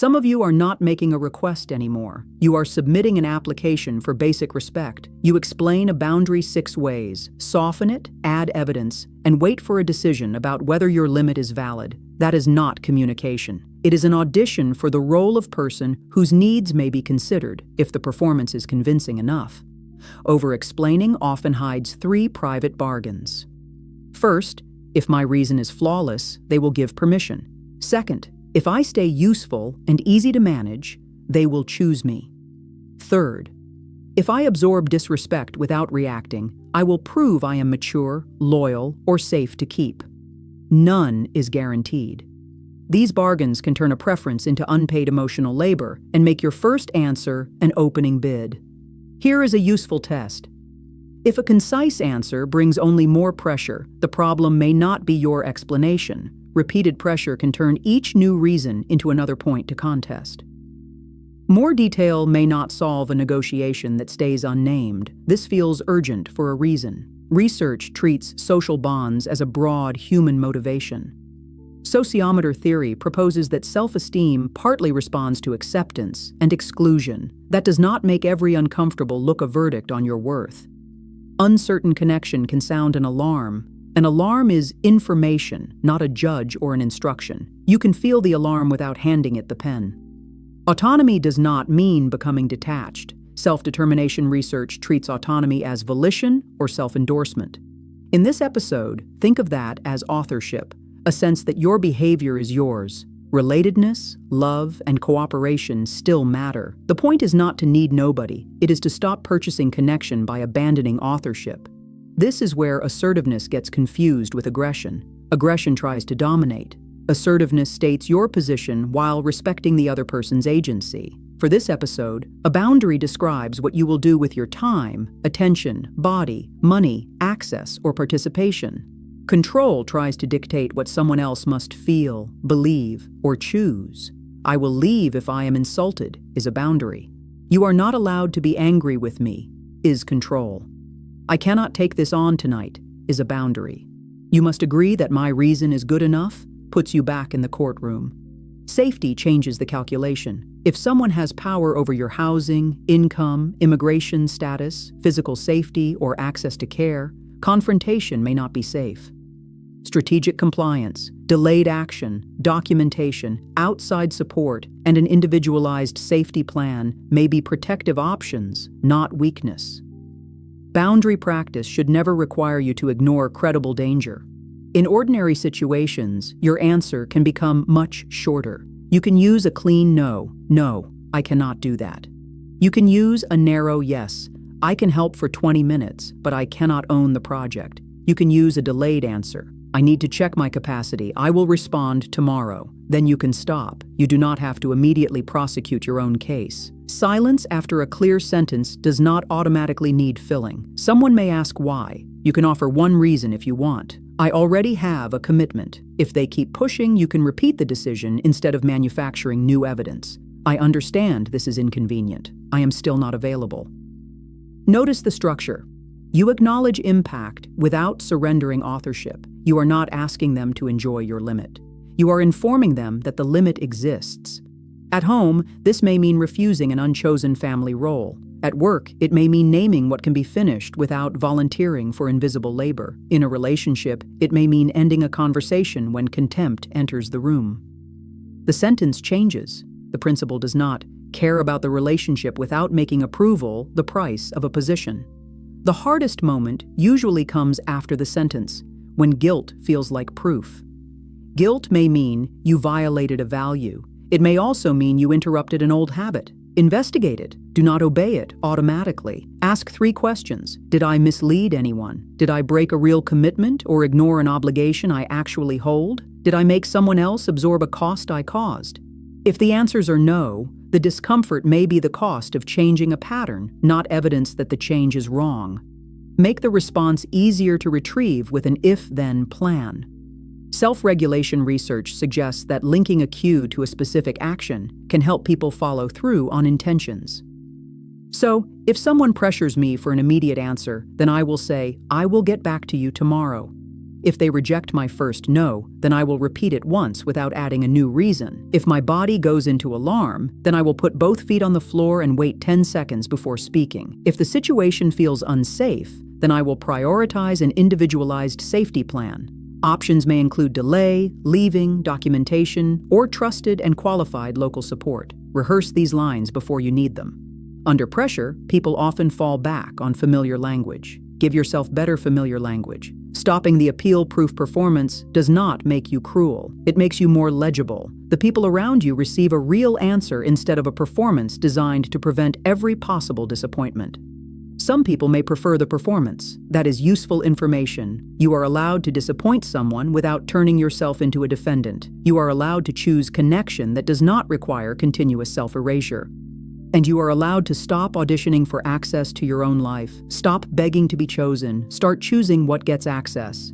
Some of you are not making a request anymore. You are submitting an application for basic respect. You explain a boundary 6 ways, soften it, add evidence, and wait for a decision about whether your limit is valid. That is not communication. It is an audition for the role of person whose needs may be considered if the performance is convincing enough. Overexplaining often hides 3 private bargains. First, if my reason is flawless, they will give permission. Second, if I stay useful and easy to manage, they will choose me. Third, if I absorb disrespect without reacting, I will prove I am mature, loyal, or safe to keep. None is guaranteed. These bargains can turn a preference into unpaid emotional labor and make your first answer an opening bid. Here is a useful test. If a concise answer brings only more pressure, the problem may not be your explanation. Repeated pressure can turn each new reason into another point to contest. More detail may not solve a negotiation that stays unnamed. This feels urgent for a reason. Research treats social bonds as a broad human motivation. Sociometer theory proposes that self-esteem partly responds to acceptance and exclusion. That does not make every uncomfortable look a verdict on your worth. Uncertain connection can sound an alarm. An alarm is information, not a judge or an instruction. You can feel the alarm without handing it the pen. Autonomy does not mean becoming detached. Self-determination research treats autonomy as volition or self-endorsement. In this episode, think of that as authorship, a sense that your behavior is yours. Relatedness, love, and cooperation still matter. The point is not to need nobody. It is to stop purchasing connection by abandoning authorship. This is where assertiveness gets confused with aggression. Aggression tries to dominate. Assertiveness states your position while respecting the other person's agency. For this episode, a boundary describes what you will do with your time, attention, body, money, access, or participation. Control tries to dictate what someone else must feel, believe, or choose. I will leave if I am insulted is a boundary. You are not allowed to be angry with me is control. I cannot take this on tonight is a boundary. You must agree that my reason is good enough puts you back in the courtroom. Safety changes the calculation. If someone has power over your housing, income, immigration status, physical safety, or access to care, confrontation may not be safe. Strategic compliance, delayed action, documentation, outside support, and an individualized safety plan may be protective options, not weakness. Boundary practice should never require you to ignore credible danger. In ordinary situations, your answer can become much shorter. You can use a clean no, I cannot do that. You can use a narrow yes, I can help for 20 minutes, but I cannot own the project. You can use a delayed answer, I need to check my capacity, I will respond tomorrow. Then you can stop. You do not have to immediately prosecute your own case. Silence after a clear sentence does not automatically need filling. Someone may ask why. You can offer one reason if you want. I already have a commitment. If they keep pushing, you can repeat the decision instead of manufacturing new evidence. I understand this is inconvenient. I am still not available. Notice the structure. You acknowledge impact without surrendering authorship. You are not asking them to enjoy your limit. You are informing them that the limit exists. At home, this may mean refusing an unchosen family role. At work, it may mean naming what can be finished without volunteering for invisible labor. In a relationship, it may mean ending a conversation when contempt enters the room. The sentence changes. The principle does not care about the relationship without making approval the price of a position. The hardest moment usually comes after the sentence, when guilt feels like proof. Guilt may mean you violated a value. It may also mean you interrupted an old habit. Investigate it. Do not obey it automatically. Ask 3 questions. Did I mislead anyone? Did I break a real commitment or ignore an obligation I actually hold? Did I make someone else absorb a cost I caused? If the answers are no, the discomfort may be the cost of changing a pattern, not evidence that the change is wrong. Make the response easier to retrieve with an if-then plan. Self-regulation research suggests that linking a cue to a specific action can help people follow through on intentions. So, if someone pressures me for an immediate answer, then I will say, I will get back to you tomorrow. If they reject my first no, then I will repeat it once without adding a new reason. If my body goes into alarm, then I will put both feet on the floor and wait 10 seconds before speaking. If the situation feels unsafe, then I will prioritize an individualized safety plan. Options may include delay, leaving, documentation, or trusted and qualified local support. Rehearse these lines before you need them. Under pressure, people often fall back on familiar language. Give yourself better familiar language. Stopping the appeal-proof performance does not make you cruel. It makes you more legible. The people around you receive a real answer instead of a performance designed to prevent every possible disappointment. Some people may prefer the performance. That is useful information. You are allowed to disappoint someone without turning yourself into a defendant. You are allowed to choose connection that does not require continuous self-erasure. And you are allowed to stop auditioning for access to your own life. Stop begging to be chosen. Start choosing what gets access.